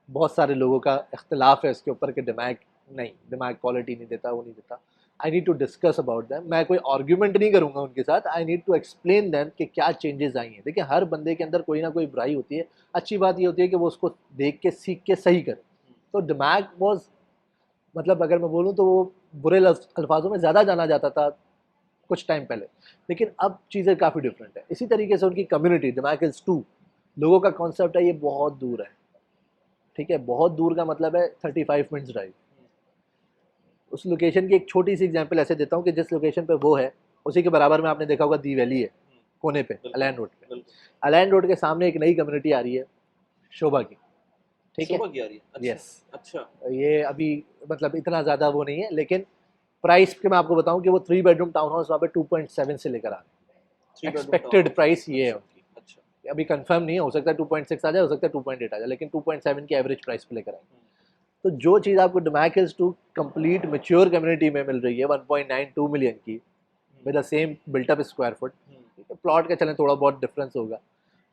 बहुत सारे लोगों का इख्तिलाफ है इसके ऊपर कि डमैक नहीं, डमैक क्वालिटी नहीं देता, वो नहीं देता। I need to discuss about them. मैं कोई आर्ग्यूमेंट नहीं करूंगा उनके साथ, I need to explain them कि क्या चेंजेस आई हैं। देखिए, हर बंदे के अंदर कोई ना कोई बुराई होती है, अच्छी बात ये होती है कि वो उसको देख के सीख के सही करे। तो डमैक वॉज, मतलब अगर मैं बोलूँ तो वो बुरे अल्फाजों में ज़्यादा जाना जाता था कुछ टाइम पहले, लेकिन अब चीज़ें काफ़ी डिफरेंट है। इसी तरीके से उनकी कम्युनिटी डमैक हिल्स 2, लोगों का कॉन्सेप्ट है ये बहुत दूर है, ठीक है, बहुत दूर का मतलब है 35 मिनट्स ड्राइव। उस लोकेशन की एक छोटी सी एग्जांपल ऐसे देता हूँ कि जिस लोकेशन पे वो है उसी के बराबर में आपने देखा होगा दी वैली है, कोने पे अलान रोड पे। अलान रोड के सामने एक नई कम्युनिटी आ रही है शोभा की, ठीक है, शोभा की आ रही है। यस। अच्छा ये अभी मतलब इतना ज़्यादा वो नहीं है, लेकिन प्राइस के मैं आपको बताऊं कि वो 3 बेडरूम टाउन हाउस वहाँ पे 2.7 से लेकर आ रहे हैं। एक्सपेक्टेड प्राइस ये है उनकी, अच्छा अभी कंफर्म नहीं है, हो सकता है 2.6 आ जाए, हो सकता है 2.8 आ जाए, लेकिन 2.7 की एवरेज प्राइस पे लेकर आएंगे। तो जो चीज़ आपको डमैक हिल्स 2 कंप्लीट मैच्योर कम्युनिटी में मिल रही है 1.92 मिलियन की, with the same built up square foot, plot का चलें थोड़ा बहुत डिफरेंस होगा,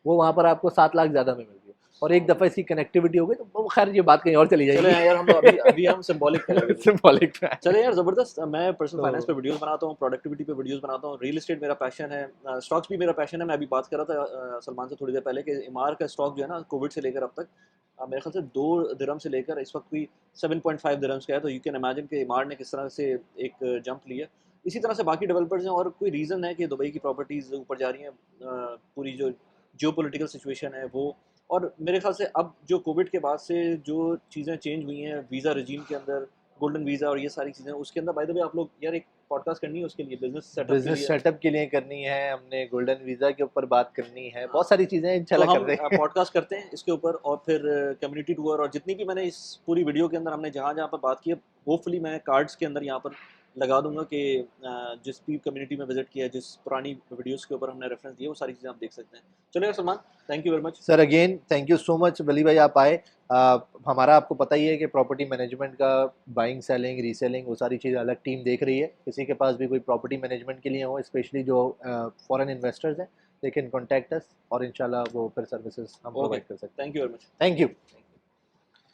वो वहाँ पर आपको 7 लाख ज़्यादा में मिल रही है। और एक दफ़ा इसकी कनेक्टिविटी हो गई तो वो खैर ये बात कहीं और चली चले जाएगी। यार, हम तो अभी अभी हम सिंबॉलिक पे लगे थे। सिंबॉलिक पे चले यार ज़बरदस्त। मैं पर्सनल तो फाइनेंस पे वीडियोस बनाता हूँ, प्रोडक्टिविटी पे वीडियोस बनाता हूँ, रियल एस्टेट मेरा पैशन है, स्टॉक्स भी मेरा पैशन है। मैं अभी बात कर रहा था सलमान से थोड़ी देर पहले कि इमार का स्टॉक जो है ना, कोविड से लेकर अब तक मेरे ख्याल से 2 दिरहम से लेकर इस वक्त कोई 7.5 दिरहम्स का है। तो यू कैन इमेजिन कि इमार ने किस तरह से एक जंप लिया। इसी तरह से बाकी डेवलपर्स हैं, और कोई रीज़न है कि दुबई की प्रॉपर्टीज़ ऊपर जा रही हैं। पूरी जो जियोपॉलिटिकल सिचुएशन है वो, और मेरे ख्याल से अब जो कोविड के बाद से जो चीज़ें चेंज हुई हैं वीज़ा रजीम के अंदर, गोल्डन वीज़ा और ये सारी चीज़ें, उसके अंदर बाय द वे आप लोग यार एक पॉडकास्ट करनी है उसके लिए, बिजनेस सेटअप के बिजनेस लिए। सेटअप के लिए करनी है हमने, गोल्डन वीज़ा के ऊपर बात करनी है, बहुत सारी चीज़ें तो इंशाल्लाह कर हम रहे हैं। पॉडकास्ट करते हैं इसके ऊपर, और फिर कम्युनिटी टूर, और जितनी भी मैंने इस पूरी वीडियो के अंदर हमने जहाँ जहाँ पर बात की है, होपफुली मैं कार्ड्स के अंदर यहाँ पर लगा दूंगा कि जिस भी कम्युनिटी में विजिट किया है, जिस पुरानी वीडियोस के ऊपर हमने रेफरेंस दिया, वो सारी चीज़ें आप देख सकते हैं। चलो यार Salman, thank you very much. Sir again thank you so much Wali भाई, आप आए। हमारा आपको पता ही है कि प्रॉपर्टी मैनेजमेंट का बाइंग सेलिंग रीसेलिंग वो सारी चीज़ अलग टीम देख रही है। किसी के पास भी कोई प्रॉपर्टी मैनेजमेंट के लिए हो, स्पेशली जो फॉरेन इन्वेस्टर्स हैं, दे कैन कॉन्टैक्ट अस और इंशाल्लाह वो फिर सर्विसेज हम ओके, प्रोवाइड कर सकते हैं। Thank you very much. Thank you.